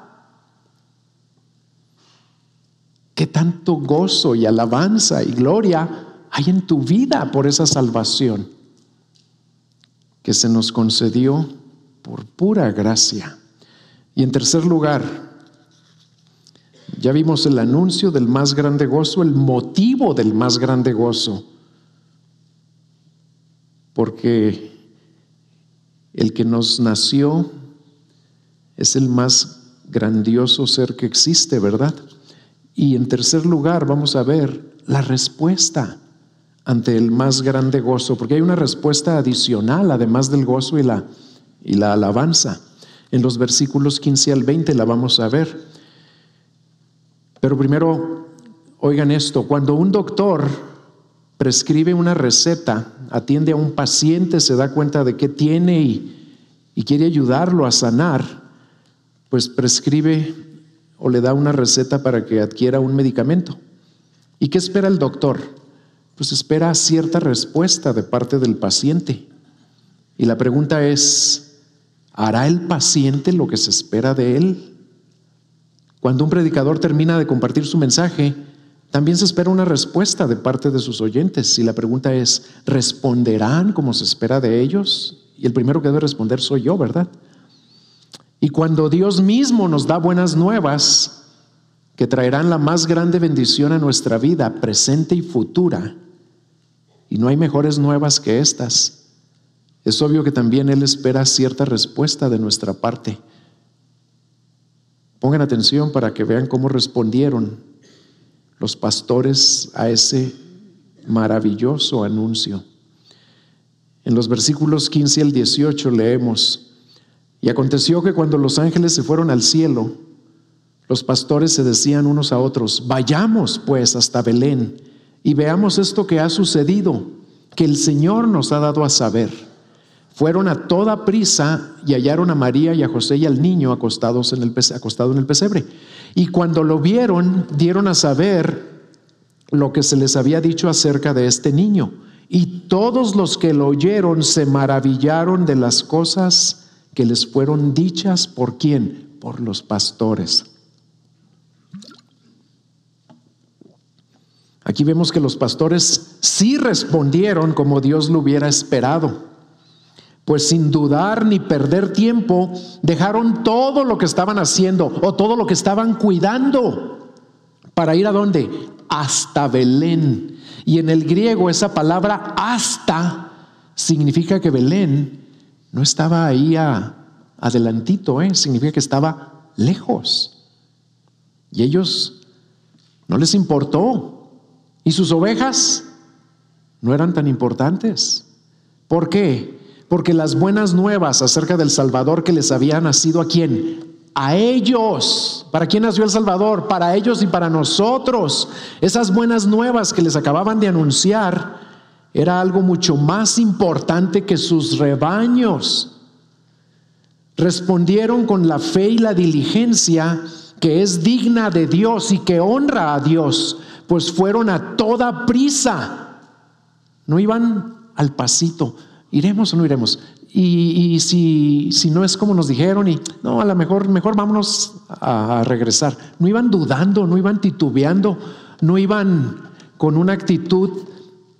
¿Qué tanto gozo y alabanza y gloria hay en tu vida por esa salvación que se nos concedió por pura gracia? Y en tercer lugar, ya vimos el anuncio del más grande gozo, el motivo del más grande gozo, porque el que nos nació es el más grandioso ser que existe, ¿verdad? Y en tercer lugar vamos a ver la respuesta ante el más grande gozo, porque hay una respuesta adicional además del gozo y la alabanza. En los versículos 15 al 20 la vamos a ver. Pero primero, oigan esto: cuando un doctor prescribe una receta, atiende a un paciente, se da cuenta de qué tiene y quiere ayudarlo a sanar, pues prescribe o le da una receta para que adquiera un medicamento. ¿Y qué espera el doctor? Pues espera cierta respuesta de parte del paciente. Y la pregunta es, ¿hará el paciente lo que se espera de él? Cuando un predicador termina de compartir su mensaje, también se espera una respuesta de parte de sus oyentes. Y la pregunta es, ¿responderán como se espera de ellos? Y el primero que debe responder soy yo, ¿verdad? Y cuando Dios mismo nos da buenas nuevas, que traerán la más grande bendición a nuestra vida, presente y futura, y no hay mejores nuevas que estas, es obvio que también Él espera cierta respuesta de nuestra parte. Pongan atención para que vean cómo respondieron los pastores a ese maravilloso anuncio. En los versículos 15 al 18 leemos: y aconteció que cuando los ángeles se fueron al cielo, los pastores se decían unos a otros: vayamos pues hasta Belén y veamos esto que ha sucedido, que el Señor nos ha dado a saber. Fueron a toda prisa y hallaron a María y a José y al niño acostado en el pesebre. Y cuando lo vieron, dieron a saber lo que se les había dicho acerca de este niño. Y todos los que lo oyeron se maravillaron de las cosas que les fueron dichas. ¿Por quién? Por los pastores. Aquí vemos que los pastores sí respondieron como Dios lo hubiera esperado. Pues sin dudar ni perder tiempo, dejaron todo lo que estaban haciendo o todo lo que estaban cuidando para ir ¿a dónde? Hasta Belén. Y en el griego esa palabra hasta significa que Belén no estaba ahí adelantito, significa que estaba lejos. Y ellos no les importó. Y sus ovejas no eran tan importantes. ¿Por qué? Porque las buenas nuevas acerca del Salvador que les había nacido, ¿a quién? A ellos. ¿Para quién nació el Salvador? Para ellos y para nosotros. Esas buenas nuevas que les acababan de anunciar era algo mucho más importante que sus rebaños. Respondieron con la fe y la diligencia que es digna de Dios y que honra a Dios, pues fueron a toda prisa. No iban al pasito. ¿Iremos o no iremos? Y si no es como nos dijeron, y no, a lo mejor vámonos a regresar. No iban dudando, no iban titubeando, no iban con una actitud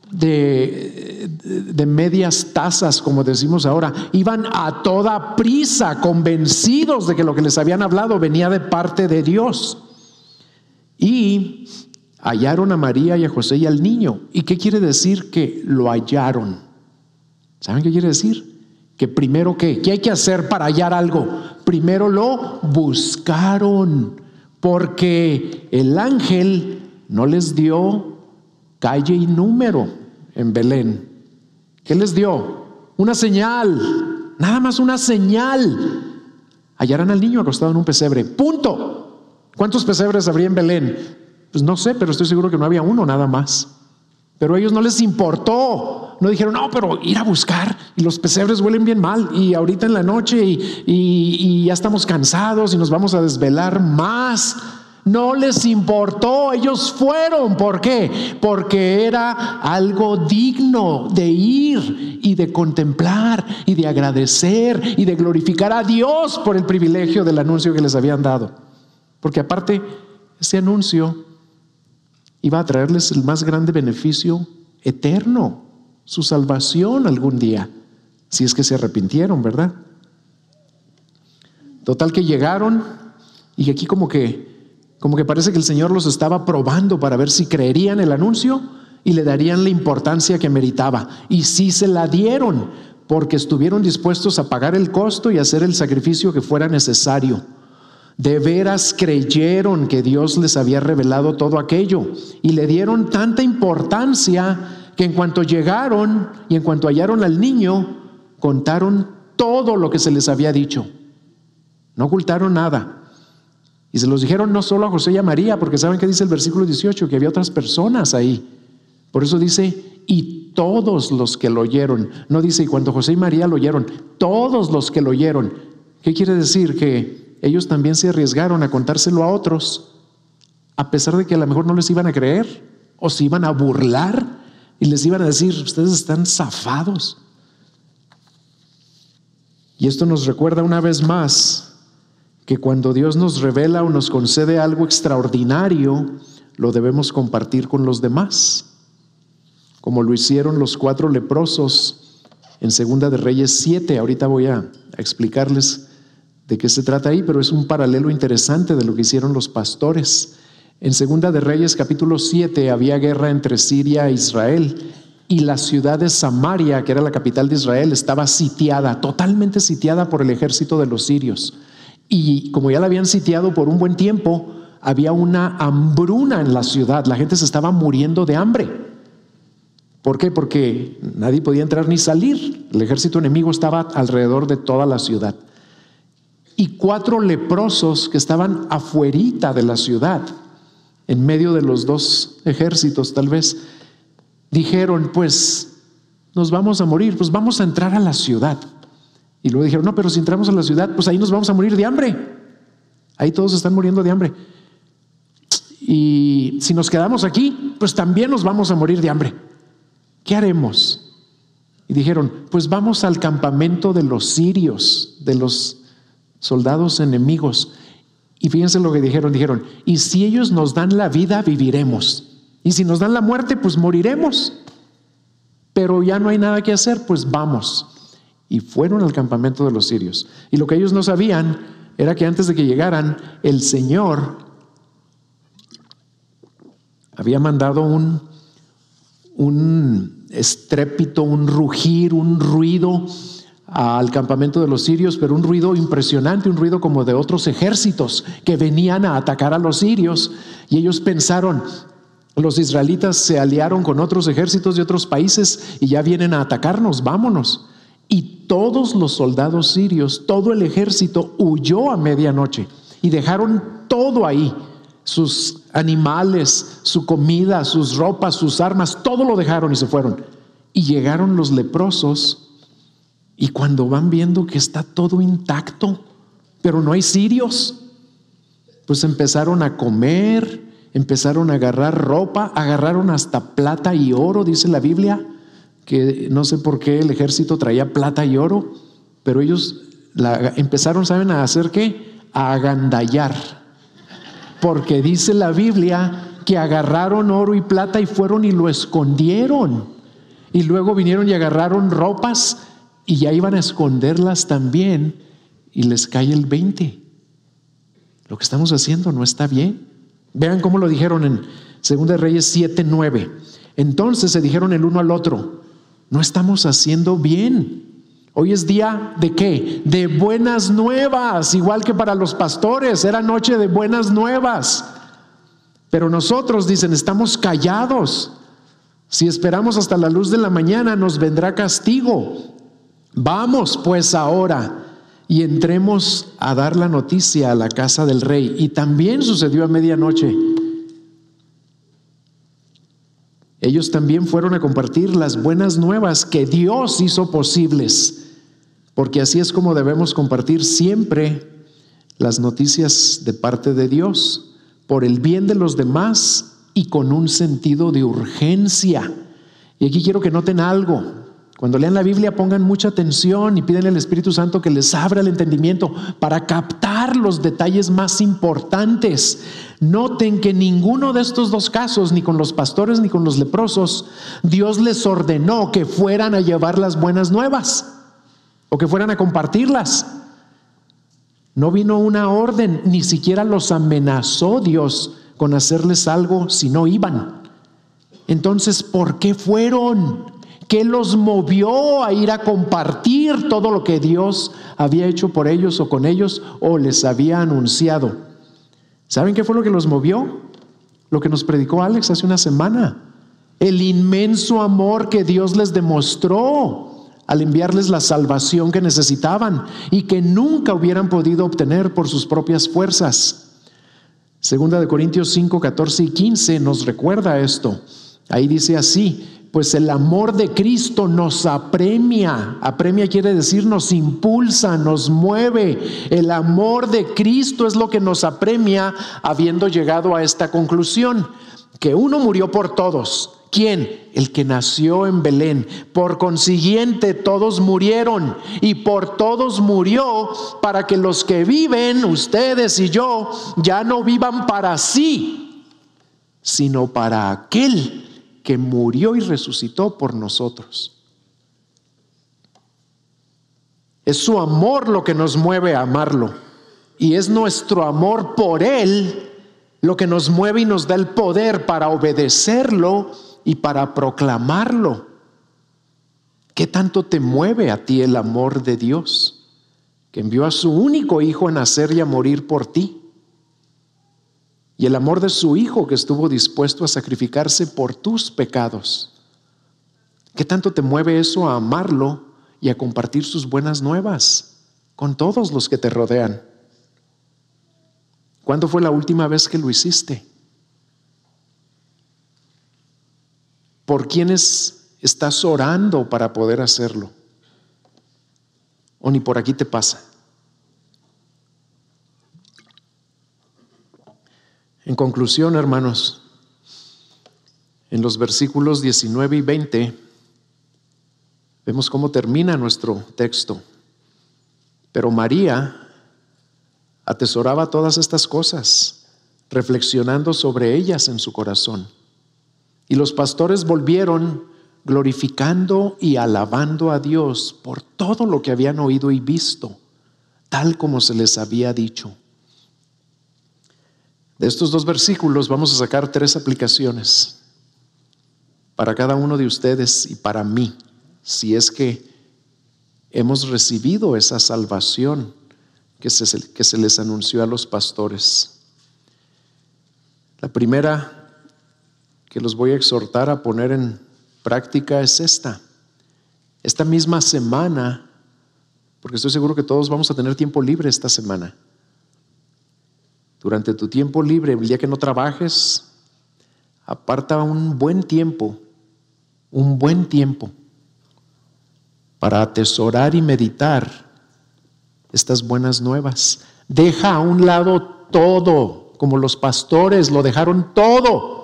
de medias tazas, como decimos ahora. Iban a toda prisa, convencidos de que lo que les habían hablado venía de parte de Dios. Y hallaron a María y a José y al niño. ¿Y qué quiere decir que lo hallaron? ¿Saben qué quiere decir? Que primero, ¿qué hay que hacer para hallar algo? Primero lo buscaron, porque el ángel no les dio calle y número en Belén. ¿Qué les dio? Una señal, nada más una señal. Hallarán al niño acostado en un pesebre, punto. ¿Cuántos pesebres habría en Belén? Pues no sé, pero estoy seguro que no había uno, nada más. Pero a ellos no les importó. No dijeron, no, pero ir a buscar, y los pesebres huelen bien mal, y ahorita en la noche y ya estamos cansados y nos vamos a desvelar más. No les importó, ellos fueron. ¿Por qué? Porque era algo digno de ir y de contemplar y de agradecer y de glorificar a Dios por el privilegio del anuncio que les habían dado. Porque aparte, ese anuncio iba a traerles el más grande beneficio eterno, su salvación algún día, si es que se arrepintieron, ¿verdad? Total que llegaron, y aquí como que parece que el Señor los estaba probando para ver si creerían el anuncio y le darían la importancia que meritaba. Y sí se la dieron, porque estuvieron dispuestos a pagar el costo y hacer el sacrificio que fuera necesario. De veras creyeron que Dios les había revelado todo aquello y le dieron tanta importancia que en cuanto llegaron y en cuanto hallaron al niño, contaron todo lo que se les había dicho. No ocultaron nada. Y se los dijeron no solo a José y a María, porque saben que dice el versículo 18, que había otras personas ahí. Por eso dice, y todos los que lo oyeron. No dice, y cuando José y María lo oyeron, todos los que lo oyeron. ¿Qué quiere decir? Que ellos también se arriesgaron a contárselo a otros, a pesar de que a lo mejor no les iban a creer o se iban a burlar y les iban a decir: ustedes están zafados. Y esto nos recuerda una vez más que cuando Dios nos revela o nos concede algo extraordinario, lo debemos compartir con los demás, como lo hicieron los 4 leprosos en Segunda de Reyes 7. Ahorita voy a explicarles de qué se trata ahí, pero es un paralelo interesante de lo que hicieron los pastores. En Segunda de Reyes capítulo 7 había guerra entre Siria e Israel, y la ciudad de Samaria, que era la capital de Israel, estaba sitiada, totalmente sitiada por el ejército de los sirios. Y como ya la habían sitiado por un buen tiempo, había una hambruna en la ciudad. La gente se estaba muriendo de hambre. ¿Por qué? Porque nadie podía entrar ni salir. El ejército enemigo estaba alrededor de toda la ciudad. Y 4 leprosos que estaban afuerita de la ciudad, en medio de los 2 ejércitos tal vez, dijeron: pues nos vamos a morir, pues vamos a entrar a la ciudad. Y luego dijeron: no, pero si entramos a la ciudad, pues ahí nos vamos a morir de hambre. Ahí todos están muriendo de hambre. Y si nos quedamos aquí, pues también nos vamos a morir de hambre. ¿Qué haremos? Y dijeron: pues vamos al campamento de los sirios, de los soldados enemigos. Y fíjense lo que dijeron: y si ellos nos dan la vida, viviremos. Y si nos dan la muerte, pues moriremos. Pero ya no hay nada que hacer, pues vamos. Y fueron al campamento de los sirios. Y lo que ellos no sabían era que antes de que llegaran, el Señor había mandado un estrépito, un rugir, un ruido al campamento de los sirios, pero un ruido impresionante, un ruido como de otros ejércitos que venían a atacar a los sirios. Y ellos pensaron: los israelitas se aliaron con otros ejércitos de otros países y ya vienen a atacarnos, vámonos. Y todos los soldados sirios, todo el ejército huyó a medianoche y dejaron todo ahí: sus animales, su comida, sus ropas, sus armas, todo lo dejaron y se fueron. Y llegaron los leprosos, y cuando van viendo que está todo intacto, pero no hay sirios, pues empezaron a comer, empezaron a agarrar ropa, agarraron hasta plata y oro. Dice la Biblia que no sé por qué el ejército traía plata y oro, pero ellos empezaron, ¿saben a hacer qué? A agandallar. Porque dice la Biblia que agarraron oro y plata y fueron y lo escondieron. Y luego vinieron y agarraron ropas y ya iban a esconderlas también, y les cae el 20. Lo que estamos haciendo no está bien. Vean cómo lo dijeron en 2 Reyes 7:9. Entonces se dijeron el uno al otro: no estamos haciendo bien. Hoy es día ¿de qué? De buenas nuevas, igual que para los pastores, era noche de buenas nuevas. Pero nosotros, dicen, estamos callados. Si esperamos hasta la luz de la mañana, nos vendrá castigo. Vamos pues ahora y entremos a dar la noticia a la casa del rey. Y también sucedió a medianoche. Ellos también fueron a compartir las buenas nuevas que Dios hizo posibles, porque así es como debemos compartir siempre las noticias de parte de Dios, por el bien de los demás y con un sentido de urgencia. Y aquí quiero que noten algo. Cuando lean la Biblia, pongan mucha atención y piden al Espíritu Santo que les abra el entendimiento para captar los detalles más importantes. Noten que ninguno de estos 2 casos, ni con los pastores ni con los leprosos, Dios les ordenó que fueran a llevar las buenas nuevas o que fueran a compartirlas. No vino una orden, ni siquiera los amenazó Dios con hacerles algo si no iban. Entonces, ¿por qué fueron? ¿Qué los movió a ir a compartir todo lo que Dios había hecho por ellos o con ellos o les había anunciado? ¿Saben qué fue lo que los movió? Lo que nos predicó Alex hace una semana. El inmenso amor que Dios les demostró al enviarles la salvación que necesitaban y que nunca hubieran podido obtener por sus propias fuerzas. Segunda de Corintios 5, 14 y 15 nos recuerda esto. Ahí dice así: Pues el amor de Cristo nos apremia. Apremia quiere decir nos impulsa, nos mueve. El amor de Cristo es lo que nos apremia, habiendo llegado a esta conclusión: que uno murió por todos. ¿Quién? El que nació en Belén. Por consiguiente, todos murieron, y por todos murió, para que los que viven, ustedes y yo, ya no vivan para sí, sino para aquel que murió y resucitó por nosotros. Es su amor lo que nos mueve a amarlo, y es nuestro amor por Él lo que nos mueve y nos da el poder para obedecerlo y para proclamarlo. ¿Qué tanto te mueve a ti el amor de Dios, que envió a su único Hijo a nacer y a morir por ti? Y el amor de su Hijo, que estuvo dispuesto a sacrificarse por tus pecados. ¿Qué tanto te mueve eso a amarlo y a compartir sus buenas nuevas con todos los que te rodean? ¿Cuándo fue la última vez que lo hiciste? ¿Por quiénes estás orando para poder hacerlo? ¿O ni por aquí te pasa? En conclusión, hermanos, en los versículos 19 y 20 vemos cómo termina nuestro texto. Pero María atesoraba todas estas cosas, reflexionando sobre ellas en su corazón. Y los pastores volvieron glorificando y alabando a Dios por todo lo que habían oído y visto, tal como se les había dicho. De estos dos versículos vamos a sacar 3 aplicaciones para cada uno de ustedes y para mí, si es que hemos recibido esa salvación que se les anunció a los pastores. La primera que los voy a exhortar a poner en práctica es esta misma semana, porque estoy seguro que todos vamos a tener tiempo libre esta semana. Durante tu tiempo libre, el día que no trabajes, aparta un buen tiempo para atesorar y meditar estas buenas nuevas. Deja a un lado todo, como los pastores lo dejaron todo.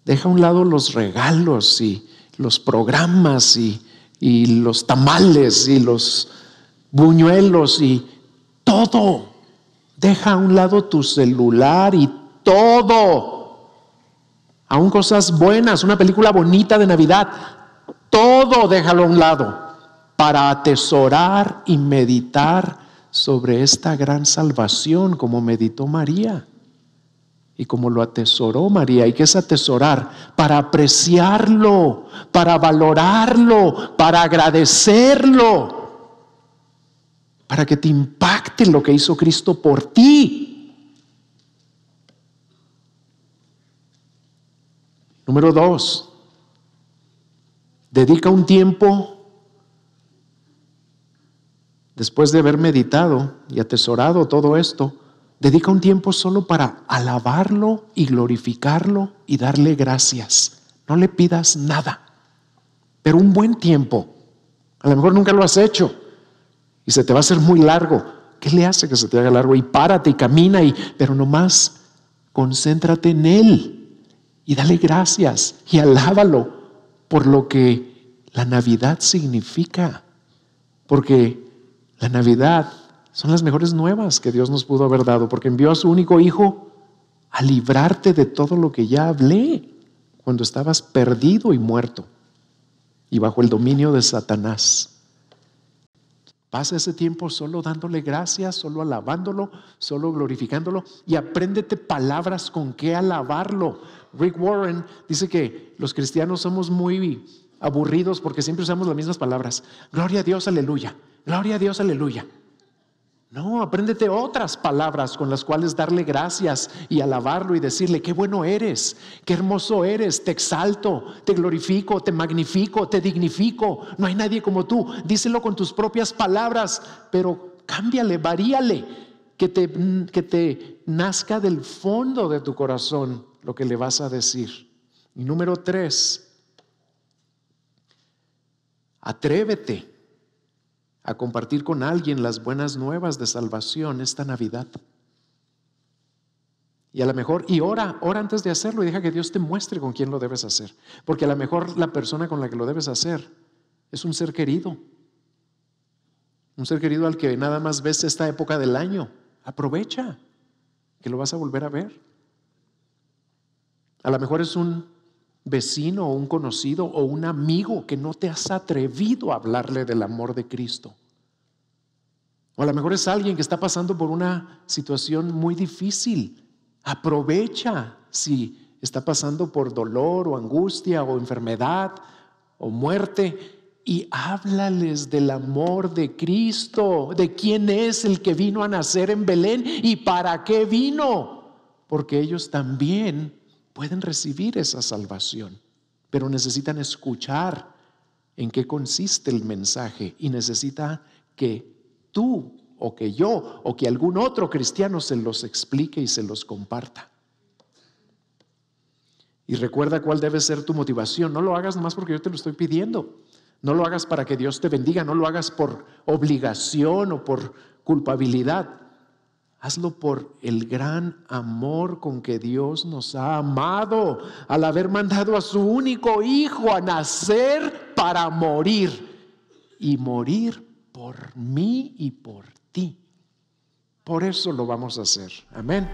Deja a un lado los regalos y los programas y los tamales y los buñuelos y todo. Deja a un lado tu celular y todo. Aún cosas buenas, una película bonita de Navidad, todo déjalo a un lado para atesorar y meditar sobre esta gran salvación, como meditó María y como lo atesoró María. ¿Y qué es atesorar? Para apreciarlo, para valorarlo, para agradecerlo, para que te impacte lo que hizo Cristo por ti. Número 2, dedica un tiempo, después de haber meditado y atesorado todo esto, dedica un tiempo solo para alabarlo y glorificarlo y darle gracias. No le pidas nada, pero un buen tiempo. A lo mejor nunca lo has hecho y se te va a hacer muy largo. ¿Qué le hace que se te haga largo? Y párate y camina, pero nomás concéntrate en Él y dale gracias y alábalo por lo que la Navidad significa. Porque la Navidad son las mejores nuevas que Dios nos pudo haber dado, porque envió a su único Hijo a librarte de todo lo que ya hablé cuando estabas perdido y muerto y bajo el dominio de Satanás. Pasa ese tiempo solo dándole gracias, solo alabándolo, solo glorificándolo, y apréndete palabras con que alabarlo. Rick Warren dice que los cristianos somos muy aburridos porque siempre usamos las mismas palabras. Gloria a Dios, aleluya. Gloria a Dios, aleluya. No, apréndete otras palabras con las cuales darle gracias y alabarlo y decirle: qué bueno eres, qué hermoso eres, te exalto, te glorifico, te magnifico, te dignifico. No hay nadie como tú. Díselo con tus propias palabras, pero cámbiale, varíale, que te nazca del fondo de tu corazón lo que le vas a decir. Y número 3, atrévete a compartir con alguien las buenas nuevas de salvación esta Navidad. Y a lo mejor, ora antes de hacerlo y deja que Dios te muestre con quién lo debes hacer. Porque a lo mejor la persona con la que lo debes hacer es un ser querido. Un ser querido al que nada más ves esta época del año. Aprovecha, que lo vas a volver a ver. A lo mejor es un vecino o un conocido o un amigo que no te has atrevido a hablarle del amor de Cristo. O a lo mejor es alguien que está pasando por una situación muy difícil. Aprovecha si está pasando por dolor o angustia o enfermedad o muerte y háblales del amor de Cristo, de quién es el que vino a nacer en Belén y para qué vino, porque ellos también pueden recibir esa salvación, pero necesitan escuchar en qué consiste el mensaje y necesita que tú o que yo o que algún otro cristiano se los explique y se los comparta. Y recuerda cuál debe ser tu motivación. No lo hagas nomás porque yo te lo estoy pidiendo. No lo hagas para que Dios te bendiga. No lo hagas por obligación o por culpabilidad. Hazlo por el gran amor con que Dios nos ha amado al haber mandado a su único Hijo a nacer para morir y morir por mí y por ti. Por eso lo vamos a hacer. Amén.